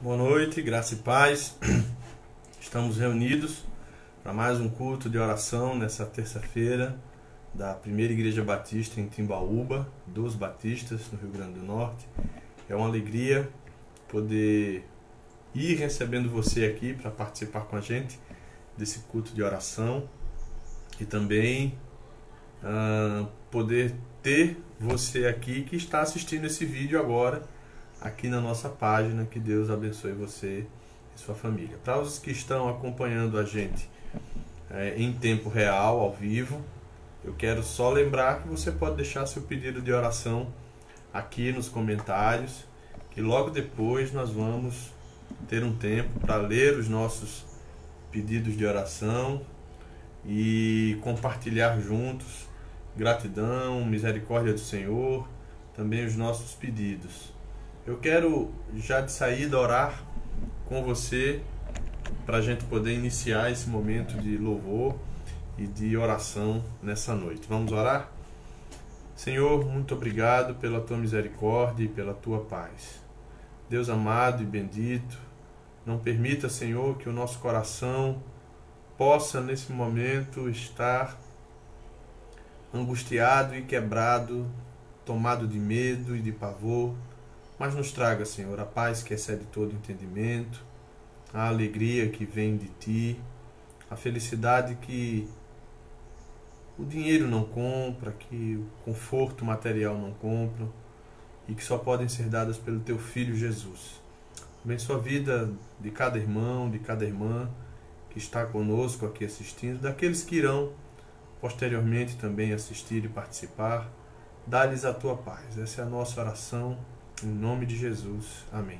Boa noite, graça e paz. Estamos reunidos para mais um culto de oração nessa terça-feira da Primeira Igreja Batista em Timbaúba, dos Batistas, no Rio Grande do Norte. É uma alegria poder ir recebendo você aqui para participar com a gente desse culto de oração e também poder ter você aqui que está assistindo esse vídeo agora aqui na nossa página. Que Deus abençoe você e sua família. Para os que estão acompanhando a gente em tempo real, ao vivo, eu quero só lembrar que você pode deixar seu pedido de oração aqui nos comentários, que logo depois nós vamos ter um tempo para ler os nossos pedidos de oração e compartilhar juntos gratidão, misericórdia do Senhor, também os nossos pedidos. Eu quero já de saída orar com você para a gente poder iniciar esse momento de louvor e de oração nessa noite. Vamos orar? Senhor, muito obrigado pela tua misericórdia e pela tua paz. Deus amado e bendito, não permita, Senhor, que o nosso coração possa nesse momento estar angustiado e quebrado, tomado de medo e de pavor, mas nos traga, Senhor, a paz que excede todo entendimento, a alegria que vem de Ti, a felicidade que o dinheiro não compra, que o conforto material não compra e que só podem ser dadas pelo Teu Filho Jesus. Abençoa a vida de cada irmão, de cada irmã que está conosco aqui assistindo, daqueles que irão posteriormente também assistir e participar. Dá-lhes a Tua paz. Essa é a nossa oração, em nome de Jesus. Amém.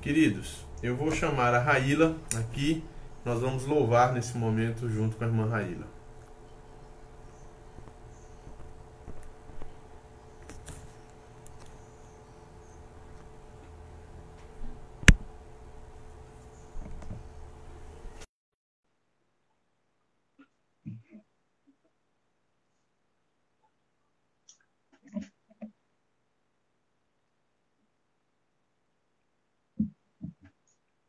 Queridos, eu vou chamar a Raíla aqui. Nós vamos louvar nesse momento junto com a irmã Raíla.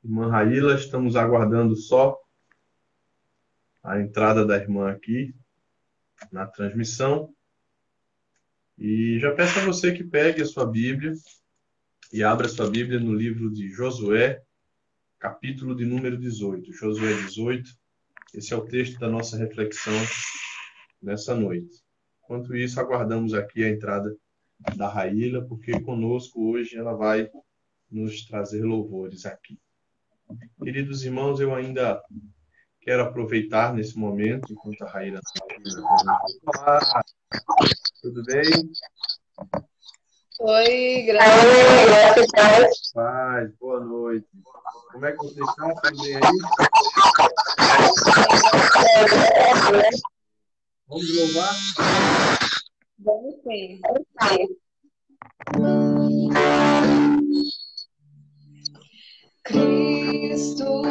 Irmã Raíla, estamos aguardando só a entrada da irmã aqui na transmissão. E já peço a você que pegue a sua Bíblia e abra a sua Bíblia no livro de Josué, capítulo de número 18. Josué 18, esse é o texto da nossa reflexão nessa noite. Enquanto isso, aguardamos aqui a entrada da Raíla, porque conosco hoje ela vai nos trazer louvores aqui. Queridos irmãos, eu ainda quero aproveitar nesse momento, enquanto a Raíla está. Olá, tudo bem? Oi, graças a Deus. Paz, boa noite. Como é que você está? Tudo bem aí? Vamos louvar? Vamos sim. Cristo.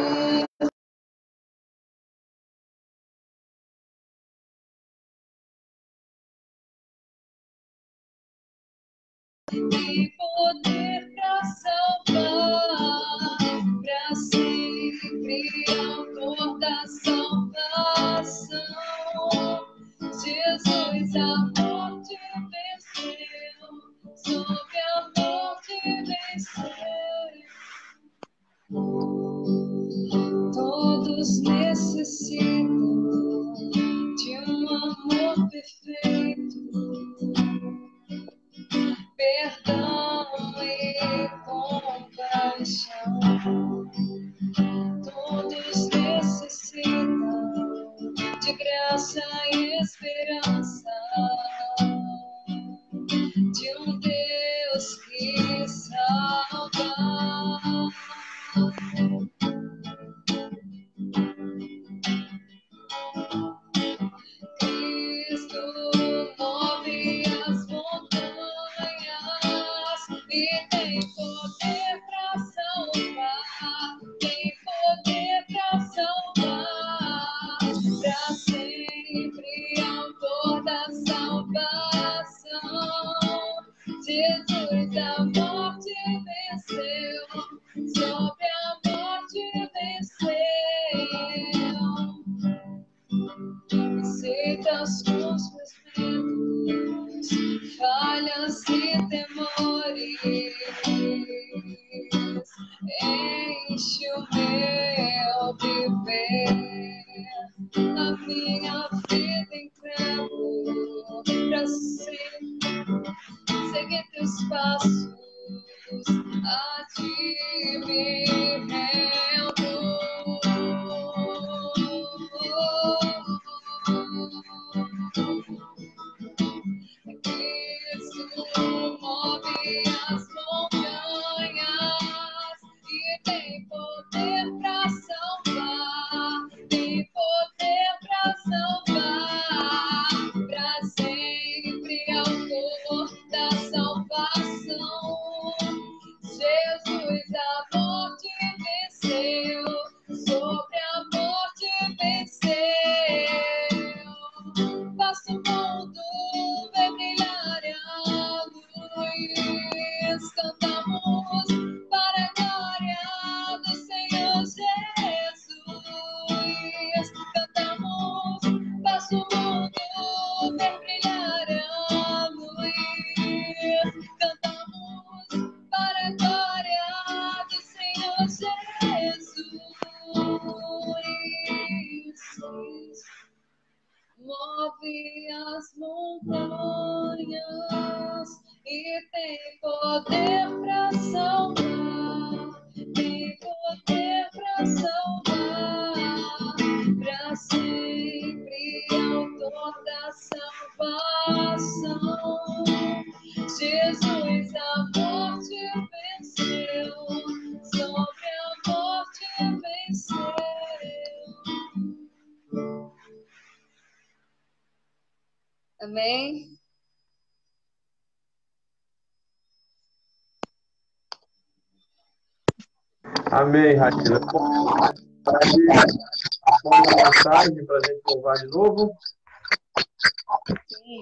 E poder pra salvar, pra sempre autor da salvação. Jesus a morte venceu, sobre a morte venceu. Todos necessitam de um amor perfeito, perdão e compaixão. Todos necessitam de graça e esperança, de um Deus que salva. Cristo move as montanhas e tem poder para salvar. a ti me rendo. Cristo move as montanhas e tem poder pra salvar, tem poder pra salvar, pra sempre autor da salvação. Jesus a morte venceu, sobre a morte venceu. Faça o mundo vai brilhar a luz. Cantamos para a glória do Senhor Jesus. Cantamos, faça o mundo vai brilhar a luz. Cantamos para a glória do Senhor Jesus. Move as montanhas e tem poder pra salvar, tem poder pra salvar, pra sempre autor da salvação. Jesus a morte venceu, sobre a morte venceu. Amém? Amém, Raquel. Manda uma mensagem para a gente louvar de novo. Sim.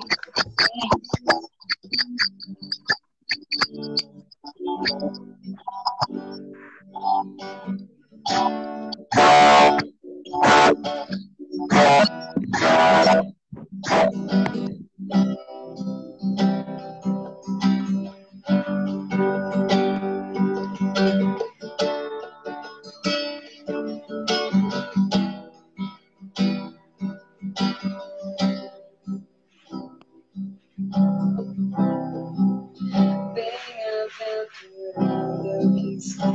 Bem-aventurado o que está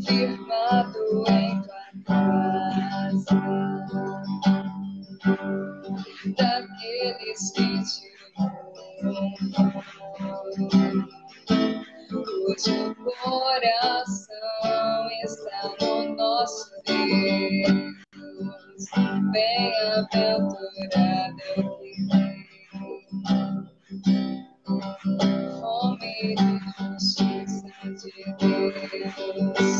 firmado em tua casa, daqueles que te amam, cujo coração está no nosso Deus. Bem-aventurado é o que tem fome de justiça de Deus,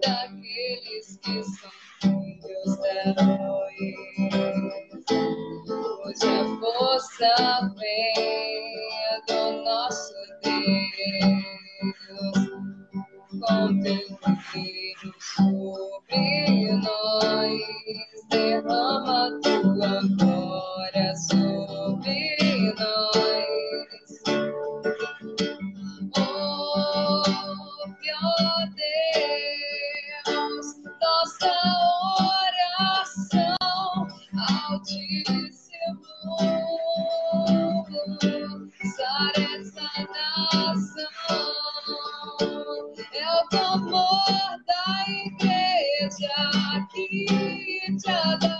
daqueles que são filhos da luz, cuja força vem do nosso Deus. Contemple sobre nós, derrama tua glória sobre nós. Oh, ó Deus, nossa oração altíssimo, sara essa nação. É o clamor da igreja que te adora.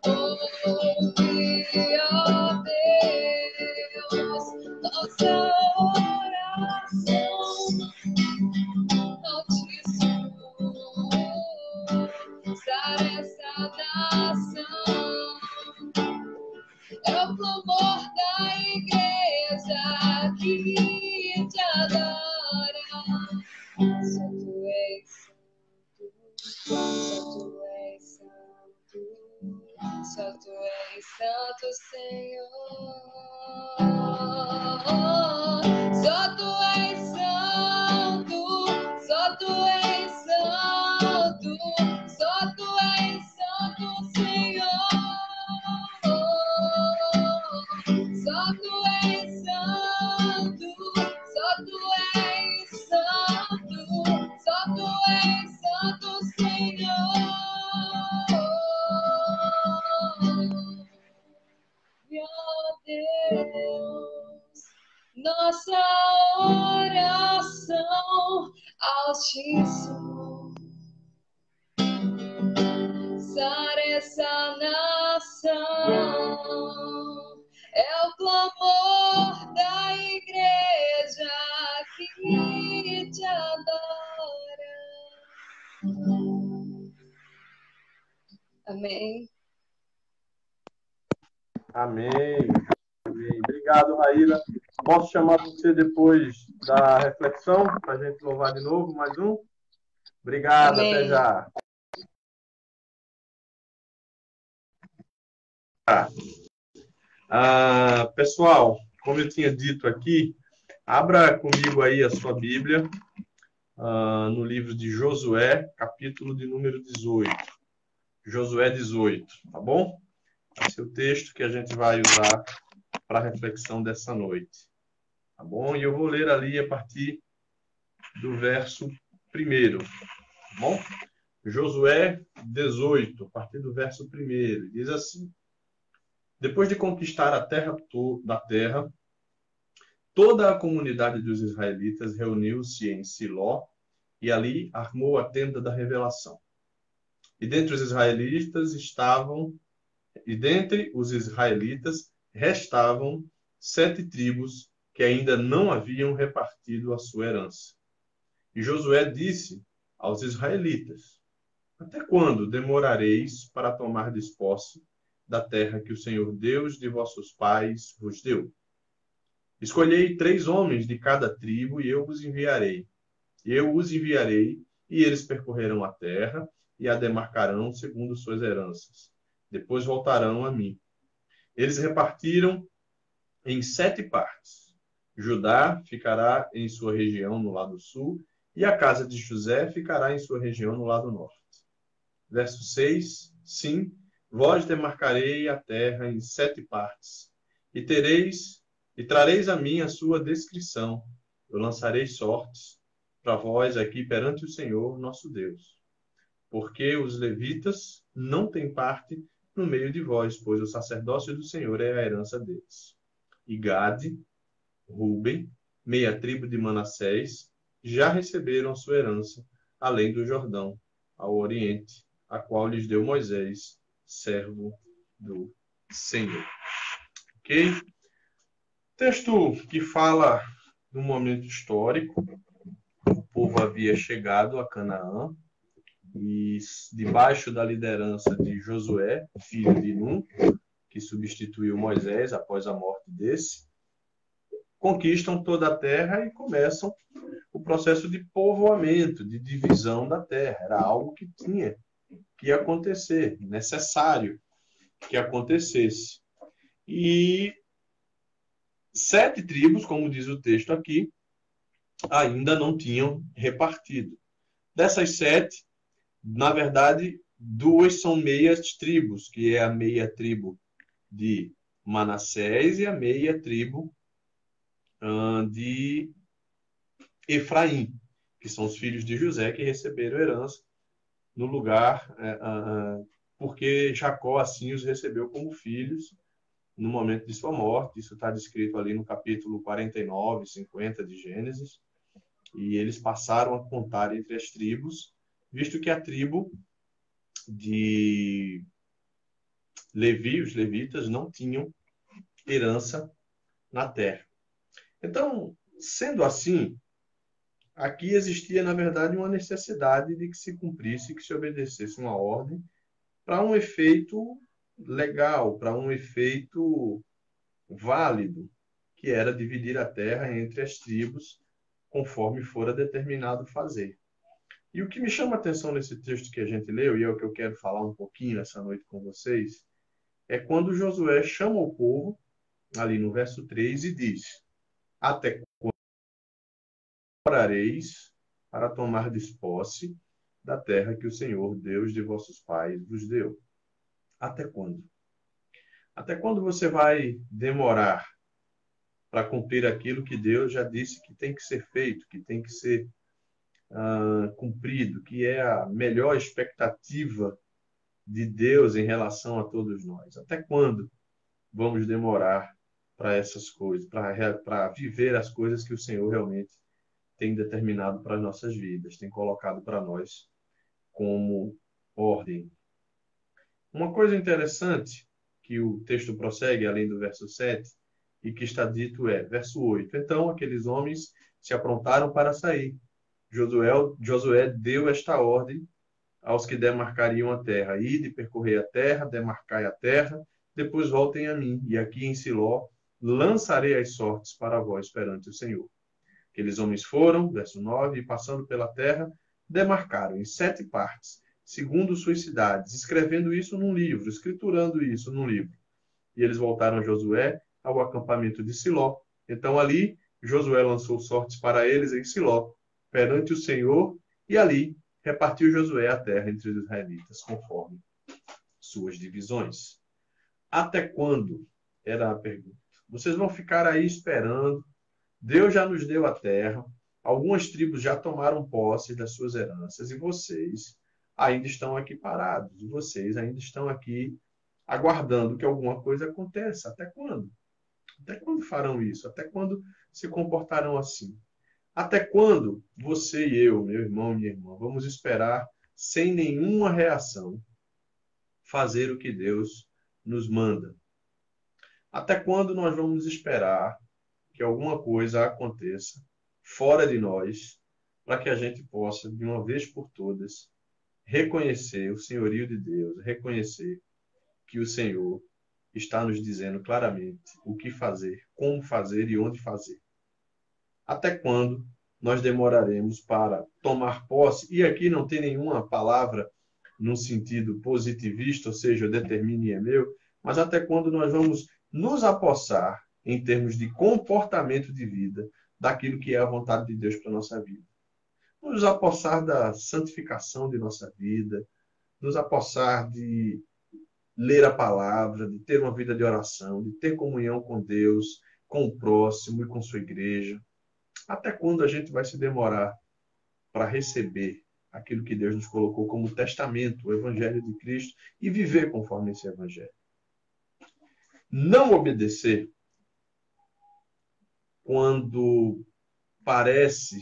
Ouve, ó Deus, nossa oração altíssimo, sara essa nação. É o clamor da igreja que te adora. Só tu és santo, só tu és santo, Senhor. Só tu és santo, só tu és santo, só tu és santo, Senhor. Só tu és santo, só tu és santo, só tu és santo, Senhor. Meu Deus. nossa oração, Altíssimo. Sar essa nação é o clamor da igreja que te adora. Amém. Amém. Amém. Obrigado, Raíla. Posso chamar você depois da reflexão para a gente louvar de novo? Mais um? Obrigado, até Amém. já. Pessoal, como eu tinha dito aqui, abra comigo aí a sua Bíblia no livro de Josué, capítulo de número 18. Josué 18, tá bom? Esse é o texto que a gente vai usar para a reflexão dessa noite. Tá bom? E eu vou ler ali a partir do verso 1, tá bom? Josué 18, a partir do verso 1, diz assim: Depois de conquistar a terra toda a comunidade dos israelitas reuniu-se em Siló e ali armou a tenda da revelação. E dentre os israelitas restavam 7 tribos que ainda não haviam repartido a sua herança. E Josué disse aos israelitas: Até quando demorareis para tomar posse da terra que o Senhor Deus de vossos pais vos deu? Escolhei 3 homens de cada tribo e eu os enviarei. E eles percorrerão a terra e a demarcarão segundo suas heranças. Depois voltarão a mim. Eles repartiram em 7 partes. Judá ficará em sua região no lado sul, e a casa de José ficará em sua região no lado norte. Verso 6. Sim, vós demarcarei a terra em 7 partes, e trareis a mim a sua descrição. Eu lançarei sortes para vós aqui perante o Senhor nosso Deus. Porque os levitas não têm parte no meio de vós, pois o sacerdócio do Senhor é a herança deles. E Gade, Ruben, meia tribo de Manassés, já receberam a sua herança, além do Jordão, ao oriente, a qual lhes deu Moisés, servo do Senhor. Ok? Texto que fala de um momento histórico. O povo havia chegado a Canaã e, debaixo da liderança de Josué, filho de Nun, que substituiu Moisés após a morte desse, conquistam toda a terra e começam o processo de povoamento, de divisão da terra. Era algo que tinha que acontecer, necessário que acontecesse. E 7 tribos, como diz o texto aqui, ainda não tinham repartido. Dessas 7, na verdade, 2 são meias tribos, que é a meia tribo de Manassés e a meia tribo de Efraim, que são os filhos de José que receberam herança no lugar, porque Jacó assim os recebeu como filhos no momento de sua morte. Isso está descrito ali no capítulo 49, 50 de Gênesis. E eles passaram a contar entre as tribos, visto que a tribo de Levi, os levitas, não tinham herança na terra. Então, sendo assim, aqui existia, na verdade, uma necessidade de que se cumprisse, que se obedecesse uma ordem para um efeito legal, para um efeito válido, que era dividir a terra entre as tribos, conforme fora determinado fazer. E o que me chama a atenção nesse texto que a gente leu, e é o que eu quero falar um pouquinho nessa noite com vocês, é quando Josué chama o povo, ali no verso 3, e diz: Até quando orareis para tomar posse da terra que o Senhor, Deus de vossos pais, vos deu? Até quando? Até quando você vai demorar para cumprir aquilo que Deus já disse que tem que ser feito, que tem que ser cumprido, que é a melhor expectativa de Deus em relação a todos nós? Até quando vamos demorar para essas coisas, para viver as coisas que o Senhor realmente tem determinado para as nossas vidas, tem colocado para nós como ordem. Uma coisa interessante que o texto prossegue, além do verso 7, e que está dito verso 8. Então aqueles homens se aprontaram para sair. Josué deu esta ordem aos que demarcariam a terra: ide, percorrei a terra, demarcai a terra, depois voltem a mim, e aqui em Siló lançarei as sortes para vós perante o Senhor. Aqueles homens foram, verso 9, e passando pela terra, demarcaram em 7 partes, segundo suas cidades, escrevendo isso num livro, escriturando isso num livro. E eles voltaram a Josué ao acampamento de Siló. Então ali Josué lançou sortes para eles em Siló, perante o Senhor, e ali repartiu Josué a terra entre os israelitas, conforme suas divisões. Até quando? Era a pergunta. Vocês vão ficar aí esperando? Deus já nos deu a terra, algumas tribos já tomaram posse das suas heranças, e vocês ainda estão aqui parados, e vocês ainda estão aqui aguardando que alguma coisa aconteça. Até quando? Até quando farão isso? Até quando se comportarão assim? Até quando você e eu, meu irmão e minha irmã, vamos esperar sem nenhuma reação fazer o que Deus nos manda? Até quando nós vamos esperar que alguma coisa aconteça fora de nós para que a gente possa, de uma vez por todas, reconhecer o senhorio de Deus, reconhecer que o Senhor está nos dizendo claramente o que fazer, como fazer e onde fazer? Até quando nós demoraremos para tomar posse? E aqui não tem nenhuma palavra no sentido positivista, ou seja, determine é meu, mas até quando nós vamos nos apossar, em termos de comportamento de vida, daquilo que é a vontade de Deus para a nossa vida. Nos apossar da santificação de nossa vida, nos apossar de ler a palavra, de ter uma vida de oração, de ter comunhão com Deus, com o próximo e com sua igreja. Até quando a gente vai se demorar para receber aquilo que Deus nos colocou como testamento, o Evangelho de Cristo, e viver conforme esse Evangelho? Não obedecer quando parece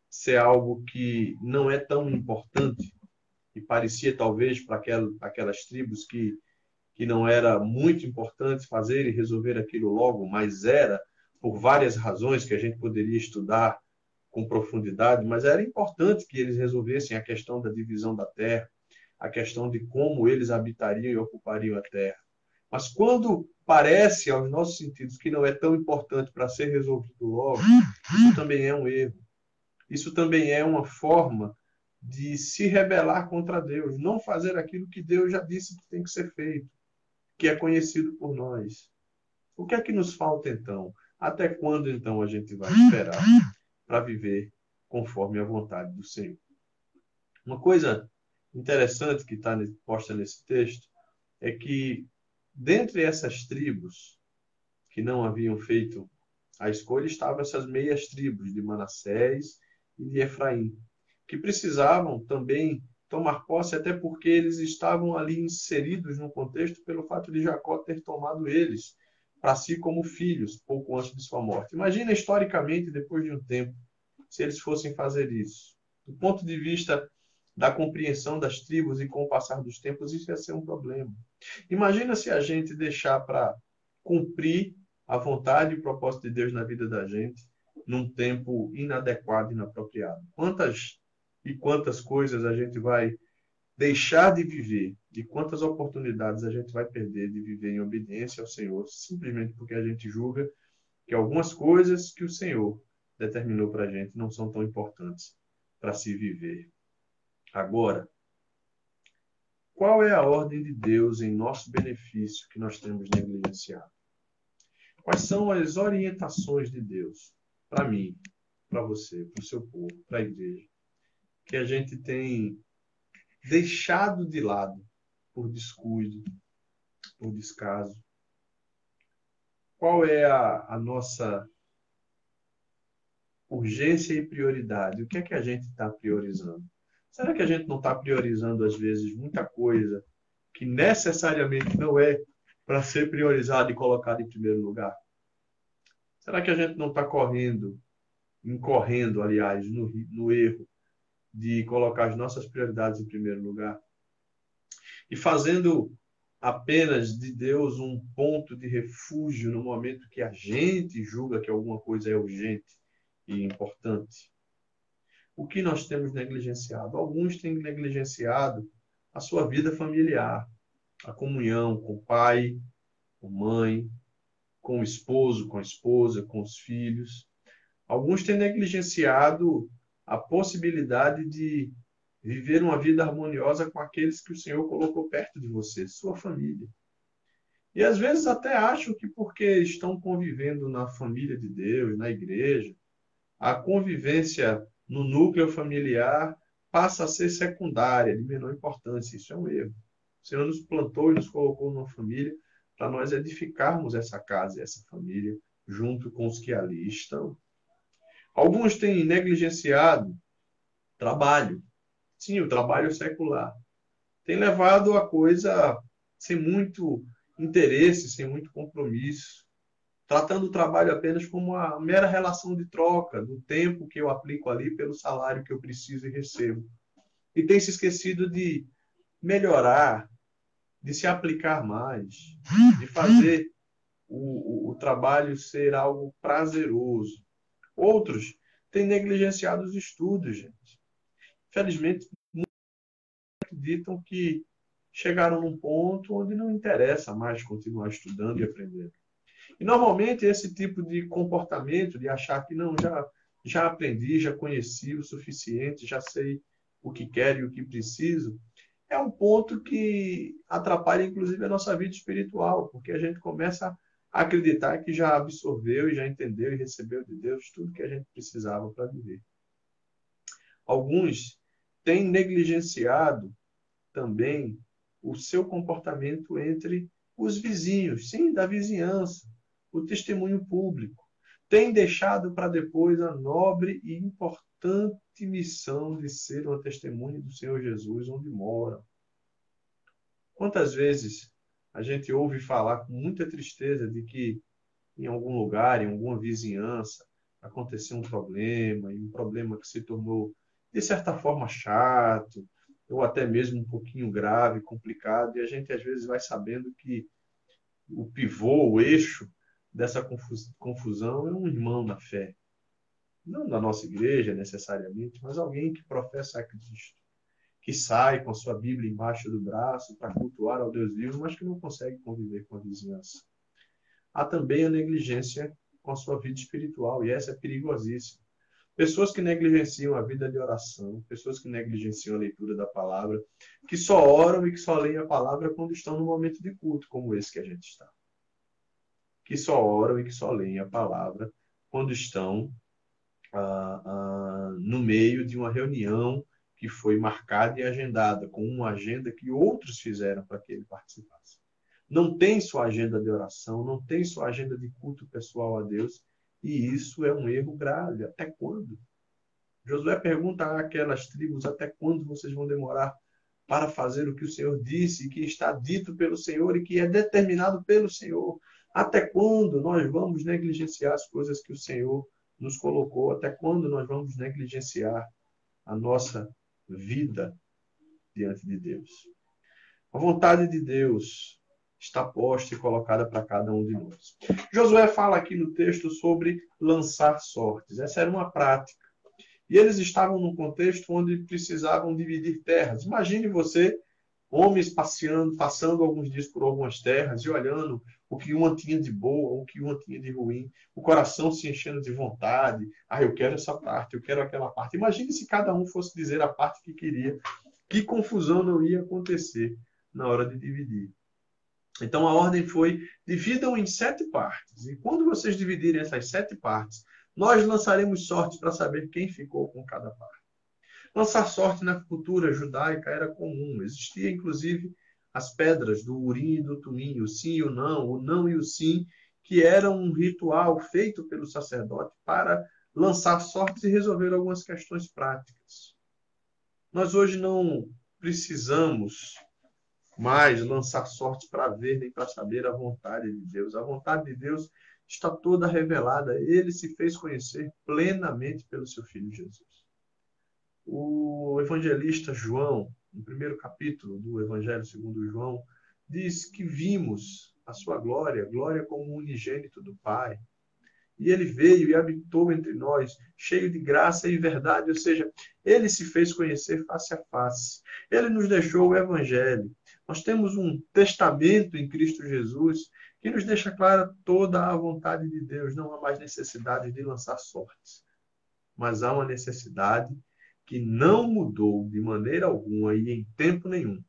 ser algo que não é tão importante, e parecia talvez para aquelas tribos que não era muito importante fazer e resolver aquilo logo, mas era, por várias razões que a gente poderia estudar com profundidade, mas era importante que eles resolvessem a questão da divisão da terra, a questão de como eles habitariam e ocupariam a terra. Mas quando parece aos nossos sentidos que não é tão importante para ser resolvido logo, isso também é um erro. Isso também é uma forma de se rebelar contra Deus, não fazer aquilo que Deus já disse que tem que ser feito, que é conhecido por nós. O que é que nos falta então? Até quando então a gente vai esperar para viver conforme a vontade do Senhor? Uma coisa interessante que está posta nesse texto é que dentre essas tribos que não haviam feito a escolha estavam essas meias tribos de Manassés e de Efraim, que precisavam também tomar posse, até porque eles estavam ali inseridos no contexto pelo fato de Jacó ter tomado eles para si como filhos, pouco antes de sua morte. Imagina historicamente, depois de um tempo, se eles fossem fazer isso. Do ponto de vista da compreensão das tribos e com o passar dos tempos, isso ia ser um problema. Imagina se a gente deixar para cumprir a vontade e o propósito de Deus na vida da gente num tempo inadequado e inapropriado. Quantas e quantas coisas a gente vai deixar de viver e quantas oportunidades a gente vai perder de viver em obediência ao Senhor, simplesmente porque a gente julga que algumas coisas que o Senhor determinou para a gente não são tão importantes para se viver. Agora, qual é a ordem de Deus em nosso benefício que nós temos negligenciado? Quais são as orientações de Deus para mim, para você, para o seu povo, para a igreja, que a gente tem deixado de lado por descuido, por descaso? Qual é a nossa urgência e prioridade? O que é que a gente está priorizando? Será que a gente não está priorizando, às vezes, muita coisa que necessariamente não é para ser priorizada e colocada em primeiro lugar? Será que a gente não está incorrendo, aliás, no erro de colocar as nossas prioridades em primeiro lugar? E fazendo apenas de Deus um ponto de refúgio no momento que a gente julga que alguma coisa é urgente e importante? O que nós temos negligenciado? Alguns têm negligenciado a sua vida familiar, a comunhão com o pai, com a mãe, com o esposo, com a esposa, com os filhos. Alguns têm negligenciado a possibilidade de viver uma vida harmoniosa com aqueles que o Senhor colocou perto de você, sua família. E às vezes até acham que porque estão convivendo na família de Deus, na igreja, a convivência no núcleo familiar passa a ser secundária, de menor importância. Isso é um erro. O Senhor nos plantou e nos colocou numa família para nós edificarmos essa casa e essa família junto com os que ali estão. Alguns têm negligenciado trabalho. Sim, o trabalho secular. Tem levado a coisa sem muito interesse, sem muito compromisso, tratando o trabalho apenas como uma mera relação de troca do tempo que eu aplico ali pelo salário que eu preciso e recebo. E tem se esquecido de melhorar, de se aplicar mais, de fazer o trabalho ser algo prazeroso. Outros têm negligenciado os estudos, gente. Infelizmente, acreditam que chegaram num ponto onde não interessa mais continuar estudando e aprendendo. E normalmente esse tipo de comportamento, de achar que não, já aprendi, já conheci o suficiente, já sei o que quero e o que preciso, é um ponto que atrapalha inclusive a nossa vida espiritual, porque a gente começa a acreditar que já absorveu e já entendeu e recebeu de Deus tudo que a gente precisava para viver. Alguns têm negligenciado também o seu comportamento entre os vizinhos, sim, da vizinhança, o testemunho público. Tem deixado para depois a nobre e importante missão de ser uma testemunha do Senhor Jesus onde mora. Quantas vezes a gente ouve falar com muita tristeza de que em algum lugar, em alguma vizinhança, aconteceu um problema, e um problema que se tornou, de certa forma, chato, ou até mesmo um pouquinho grave, complicado, e a gente às vezes vai sabendo que o pivô, o eixo dessa confusão é um irmão na fé. Não da nossa igreja, necessariamente, mas alguém que professa a Cristo, que sai com a sua Bíblia embaixo do braço para cultuar ao Deus vivo, mas que não consegue conviver com a vizinhança. Há também a negligência com a sua vida espiritual, e essa é perigosíssima. Pessoas que negligenciam a vida de oração, pessoas que negligenciam a leitura da palavra, que só oram e que só leem a palavra quando estão no momento de culto, como esse que a gente está. Que só oram e que só leem a palavra quando estão no meio de uma reunião que foi marcada e agendada, com uma agenda que outros fizeram para que ele participasse. Não tem sua agenda de oração, não tem sua agenda de culto pessoal a Deus, e isso é um erro grave. Até quando? Josué pergunta àquelas tribos: até quando vocês vão demorar para fazer o que o Senhor disse, que está dito pelo Senhor e que é determinado pelo Senhor? Até quando nós vamos negligenciar as coisas que o Senhor nos colocou? Até quando nós vamos negligenciar a nossa vida diante de Deus? A vontade de Deus está posta e colocada para cada um de nós. Josué fala aqui no texto sobre lançar sortes. Essa era uma prática. E eles estavam num contexto onde precisavam dividir terras. Imagine você, homens passando alguns dias por algumas terras e olhando o que uma tinha de boa, o que uma tinha de ruim, o coração se enchendo de vontade. Eu quero essa parte, eu quero aquela parte. Imagine se cada um fosse dizer a parte que queria. Que confusão não ia acontecer na hora de dividir. Então a ordem foi: dividam em 7 partes. E quando vocês dividirem essas 7 partes, nós lançaremos sortes para saber quem ficou com cada parte. Lançar sorte na cultura judaica era comum. Existia, inclusive, as pedras do Urim e do Tumim, o sim e o não e o sim, que era um ritual feito pelo sacerdote para lançar sortes e resolver algumas questões práticas. Nós hoje não precisamos mais lançar sortes para ver nem para saber a vontade de Deus. A vontade de Deus está toda revelada. Ele se fez conhecer plenamente pelo seu Filho Jesus. O evangelista João, no primeiro capítulo do Evangelho segundo João, diz que vimos a sua glória, glória como unigênito do Pai. E ele veio e habitou entre nós, cheio de graça e verdade, ou seja, ele se fez conhecer face a face. Ele nos deixou o Evangelho. Nós temos um testamento em Cristo Jesus que nos deixa clara toda a vontade de Deus. Não há mais necessidade de lançar sortes, mas há uma necessidade que não mudou de maneira alguma e em tempo nenhum,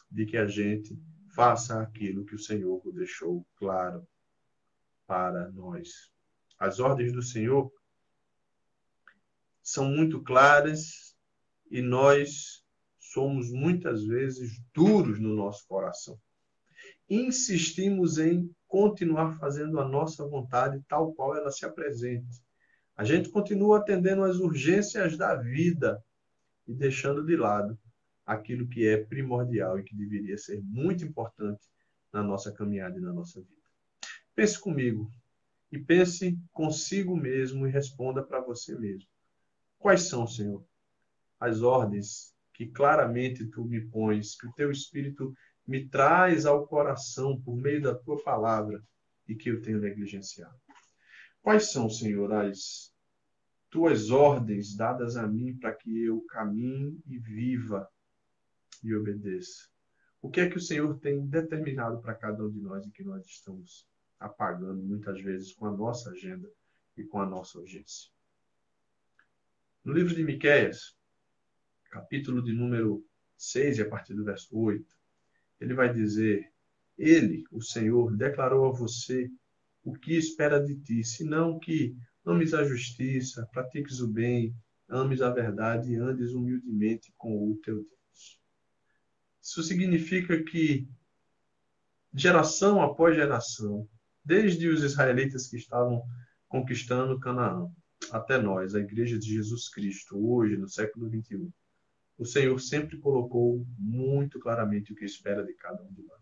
de que a gente faça aquilo que o Senhor deixou claro para nós. As ordens do Senhor são muito claras e nós somos muitas vezes duros no nosso coração. Insistimos em continuar fazendo a nossa vontade tal qual ela se apresente. A gente continua atendendo às urgências da vida e deixando de lado aquilo que é primordial e que deveria ser muito importante na nossa caminhada e na nossa vida. Pense comigo e pense consigo mesmo e responda para você mesmo. Quais são, Senhor, as ordens que claramente tu me pões, que o teu Espírito me traz ao coração por meio da tua palavra e que eu tenho negligenciado? Quais são, Senhor, as tuas ordens dadas a mim para que eu caminhe e viva e obedeça? O que é que o Senhor tem determinado para cada um de nós e que nós estamos apagando muitas vezes com a nossa agenda e com a nossa urgência? No livro de Miqueias, capítulo de número 6, e a partir do verso 8, ele vai dizer: Ele, o Senhor, declarou a você o que espera de ti, senão que ames a justiça, pratiques o bem, ames a verdade e andes humildemente com o teu Deus. Isso significa que, geração após geração, desde os israelitas que estavam conquistando Canaã, até nós, a Igreja de Jesus Cristo, hoje, no século XXI, o Senhor sempre colocou muito claramente o que espera de cada um de nós.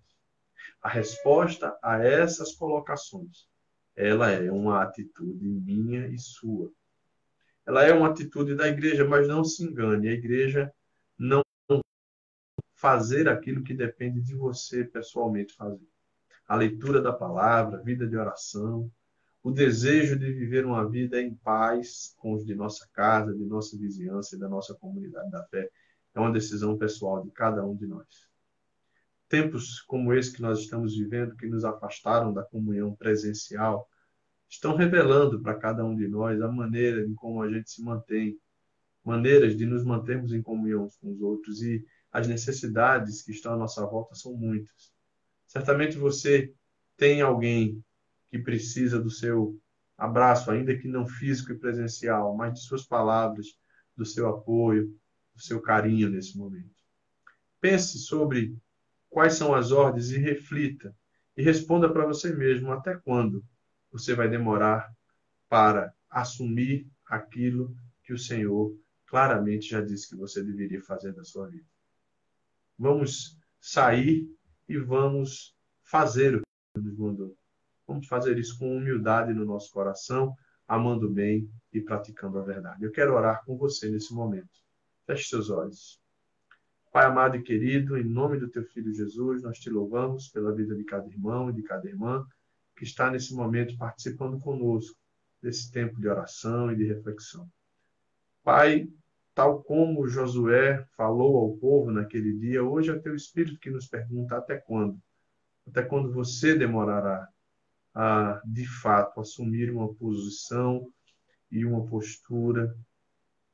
A resposta a essas colocações, ela é uma atitude minha e sua. Ela é uma atitude da igreja, mas não se engane, a igreja não fazer aquilo que depende de você pessoalmente fazer. A leitura da palavra, vida de oração, o desejo de viver uma vida em paz com os de nossa casa, de nossa vizinhança e da nossa comunidade da fé, é uma decisão pessoal de cada um de nós. Tempos como esse que nós estamos vivendo, que nos afastaram da comunhão presencial, estão revelando para cada um de nós a maneira de como a gente se mantém, maneiras de nos mantermos em comunhão uns com os outros, e as necessidades que estão à nossa volta são muitas. Certamente você tem alguém que precisa do seu abraço, ainda que não físico e presencial, mas de suas palavras, do seu apoio, do seu carinho nesse momento. Pense sobre quais são as ordens e reflita. E responda para você mesmo até quando você vai demorar para assumir aquilo que o Senhor claramente já disse que você deveria fazer da sua vida. Vamos sair e vamos fazer o que Deus nos mandou. Vamos fazer isso com humildade no nosso coração, amando bem e praticando a verdade. Eu quero orar com você nesse momento. Feche seus olhos. Pai amado e querido, em nome do teu Filho Jesus, nós te louvamos pela vida de cada irmão e de cada irmã que está nesse momento participando conosco desse tempo de oração e de reflexão. Pai, tal como Josué falou ao povo naquele dia, hoje é o teu Espírito que nos pergunta até quando? Até quando você demorará a, de fato, assumir uma posição e uma postura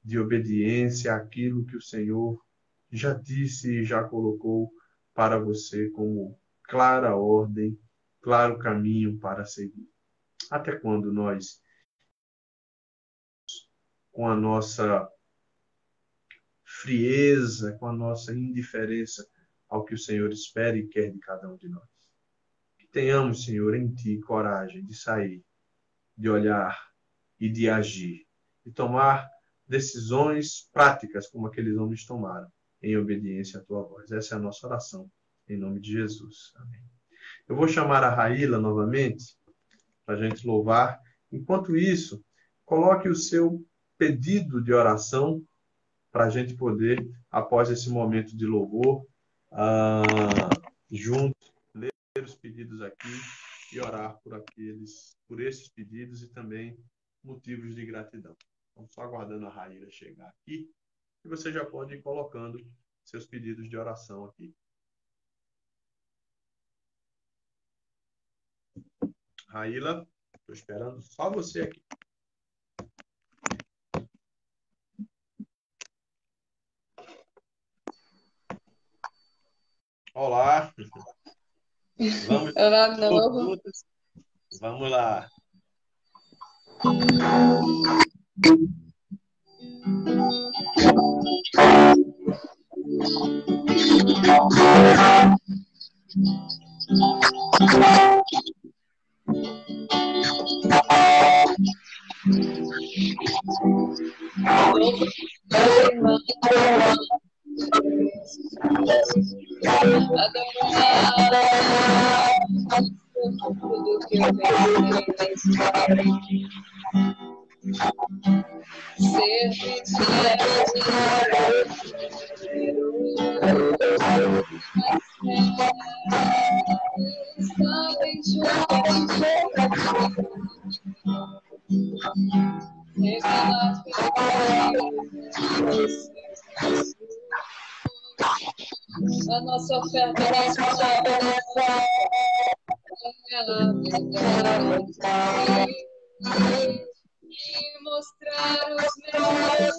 de obediência àquilo que o Senhor já disse e já colocou para você como clara ordem, claro caminho para seguir. Até quando nós, com a nossa frieza, com a nossa indiferença ao que o Senhor espera e quer de cada um de nós? Que tenhamos, Senhor, em Ti coragem de sair, de olhar e de agir, de tomar decisões práticas como aqueles homens tomaram, em obediência à Tua voz. Essa é a nossa oração, em nome de Jesus. Amém. Eu vou chamar a Raíla novamente, para a gente louvar. Enquanto isso, coloque o seu pedido de oração para a gente poder, após esse momento de louvor, ah, juntos, ler os pedidos aqui e orar por esses pedidos e também motivos de gratidão. Estamos só aguardando a Raíla chegar aqui e você já pode ir colocando seus pedidos de oração aqui. Raíla, estou esperando só você aqui. Olá, vamos Olá, todos novo. juntos? Vamos lá. Tudo que eu pensei, a nossa oferta e mostrar os meus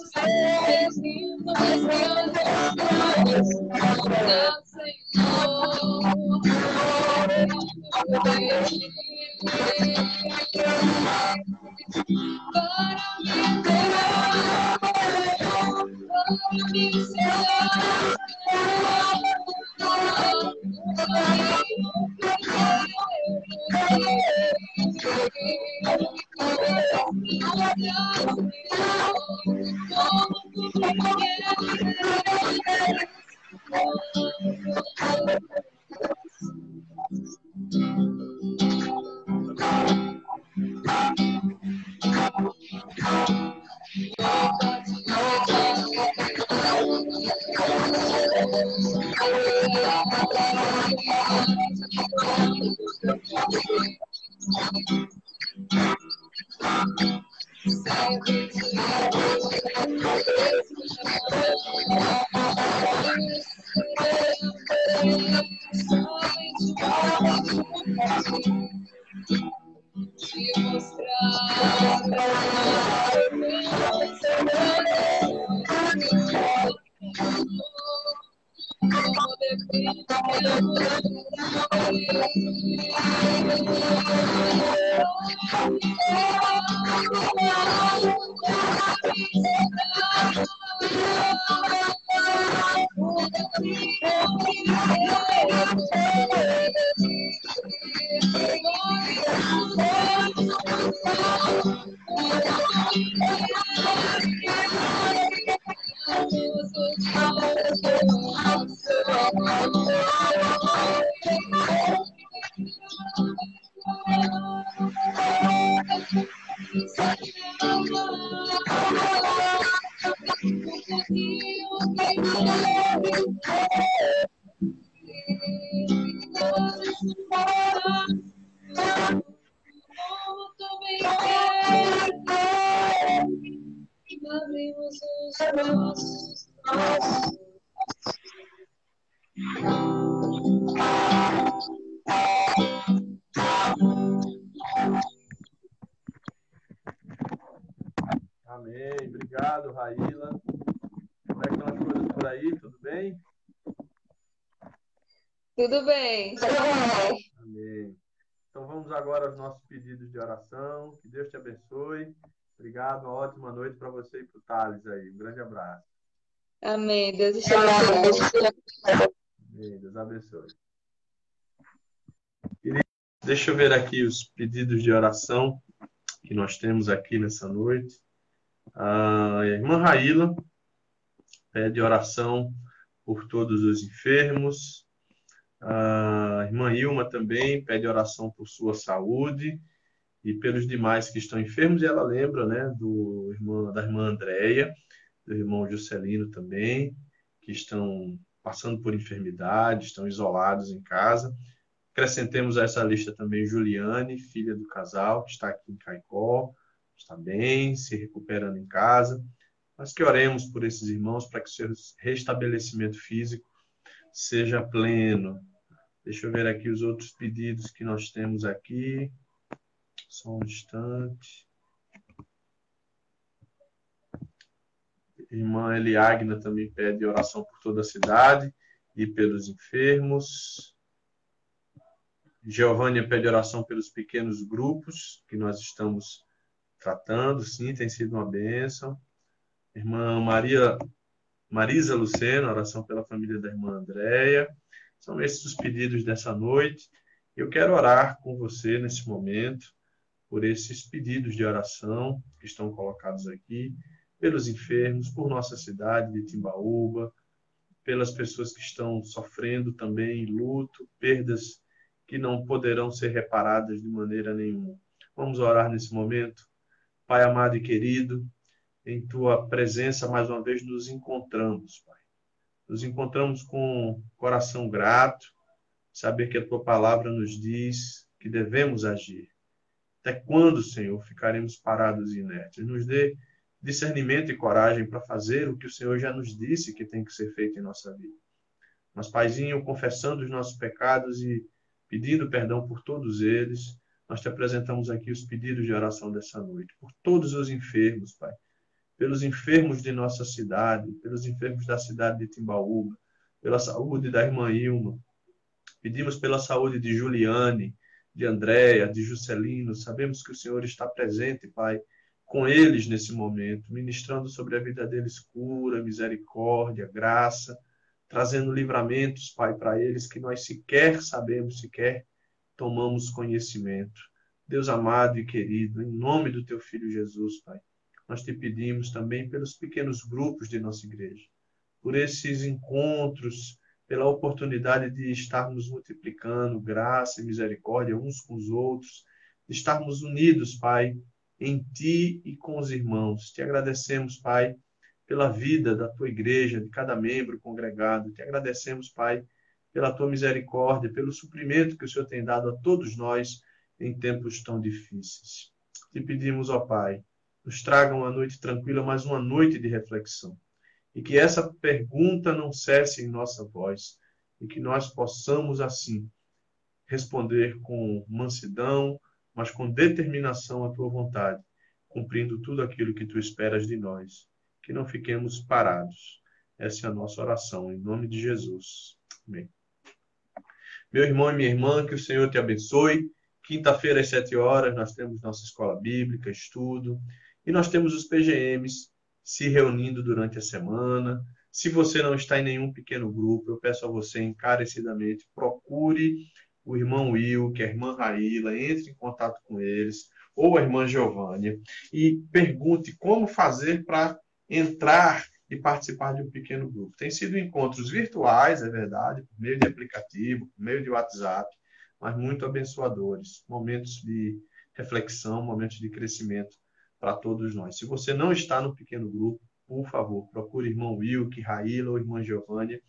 Amém. Obrigado, Raíla. Como é que estão as coisas por aí? Tudo bem? Tudo bem. Amém. Então vamos agora aos nossos pedidos de oração. Que Deus te abençoe. Obrigado, uma ótima noite para você e para o Thales aí. Um grande abraço. Amém. Deus esteja conosco. Amém. Deus abençoe. Deixa eu ver aqui os pedidos de oração que nós temos aqui nessa noite. A irmã Raíla pede oração por todos os enfermos. A irmã Ilma também pede oração por sua saúde. e pelos demais que estão enfermos. E ela lembra, né, da irmã Andréia, do irmão Juscelino também, que estão passando por enfermidade, estão isolados em casa. Acrescentemos a essa lista também Juliane, filha do casal, que está aqui em Caicó, está bem, se recuperando em casa. Mas que oremos por esses irmãos para que o seu restabelecimento físico seja pleno. Deixa eu ver aqui os outros pedidos que nós temos aqui. Só um instante. Irmã Eliagna também pede oração por toda a cidade e pelos enfermos. Giovânia pede oração pelos pequenos grupos que nós estamos tratando. Sim, tem sido uma bênção. Irmã Marisa Lucena, oração pela família da irmã Andréia. São esses os pedidos dessa noite. Eu quero orar com você nesse momento por esses pedidos de oração que estão colocados aqui, pelos enfermos, por nossa cidade de Timbaúba, pelas pessoas que estão sofrendo também luto, perdas que não poderão ser reparadas de maneira nenhuma. Vamos orar nesse momento. Pai amado e querido, em Tua presença mais uma vez nos encontramos, Pai. Nos encontramos com coração grato, saber que a Tua palavra nos diz que devemos agir. Até quando, Senhor, ficaremos parados e inertes? Nos dê discernimento e coragem para fazer o que o Senhor já nos disse que tem que ser feito em nossa vida. Mas, Paizinho, confessando os nossos pecados e pedindo perdão por todos eles, nós te apresentamos aqui os pedidos de oração dessa noite. Por todos os enfermos, Pai. Pelos enfermos de nossa cidade, pelos enfermos da cidade de Timbaúba, pela saúde da irmã Ilma. Pedimos pela saúde de Juliane, de Andréia, de Juscelino. Sabemos que o Senhor está presente, Pai, com eles nesse momento, ministrando sobre a vida deles cura, misericórdia, graça, trazendo livramentos, Pai, para eles que nós sequer sabemos, sequer tomamos conhecimento. Deus amado e querido, em nome do Teu Filho Jesus, Pai, nós te pedimos também pelos pequenos grupos de nossa igreja, por esses encontros, pela oportunidade de estarmos multiplicando graça e misericórdia uns com os outros, de estarmos unidos, Pai, em Ti e com os irmãos. Te agradecemos, Pai, pela vida da Tua igreja, de cada membro congregado. Te agradecemos, Pai, pela Tua misericórdia, pelo suprimento que o Senhor tem dado a todos nós em tempos tão difíceis. Te pedimos, ó Pai, nos traga uma noite tranquila, mas uma noite de reflexão. E que essa pergunta não cesse em nossa voz. E que nós possamos, assim, responder com mansidão, mas com determinação à Tua vontade, cumprindo tudo aquilo que Tu esperas de nós. Que não fiquemos parados. Essa é a nossa oração, em nome de Jesus. Amém. Meu irmão e minha irmã, que o Senhor te abençoe. Quinta-feira, às 7 horas, nós temos nossa escola bíblica, estudo. E nós temos os PGMs se reunindo durante a semana. Se você não está em nenhum pequeno grupo, eu peço a você encarecidamente, procure o irmão Will, que é a irmã Raíla, entre em contato com eles, ou a irmã Giovânia, e pergunte como fazer para entrar e participar de um pequeno grupo. Tem sido encontros virtuais, é verdade, por meio de aplicativo, por meio de WhatsApp, mas muito abençoadores, momentos de reflexão, momentos de crescimento para todos nós. Se você não está no pequeno grupo, por favor, procure o irmão Wilk, Raíla ou irmã Giovânia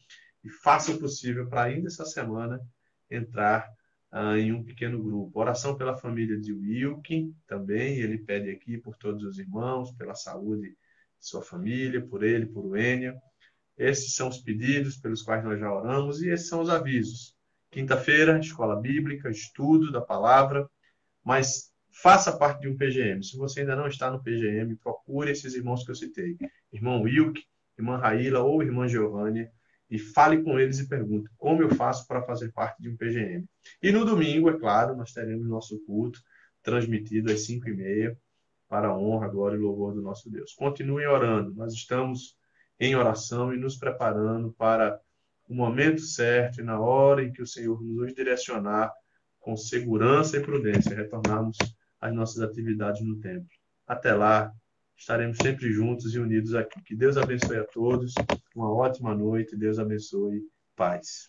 e faça o possível para ainda essa semana entrar em um pequeno grupo. Oração pela família de Wilk também, ele pede aqui por todos os irmãos, pela saúde de sua família, por ele, por o Ênia. Esses são os pedidos pelos quais nós já oramos e esses são os avisos. Quinta-feira, escola bíblica, estudo da palavra, mas faça parte de um PGM. Se você ainda não está no PGM, procure esses irmãos que eu citei. Irmão Wilk, irmã Raíla ou irmã Giovânia, e fale com eles e pergunte como eu faço para fazer parte de um PGM. E no domingo, é claro, nós teremos nosso culto transmitido às 5h30 para a honra, glória e louvor do nosso Deus. Continuem orando. Nós estamos em oração e nos preparando para o momento certo e na hora em que o Senhor nos direcionar com segurança e prudência, retornarmos às nossas atividades no templo. Até lá, estaremos sempre juntos e unidos aqui. Que Deus abençoe a todos. Uma ótima noite. Deus abençoe. Paz.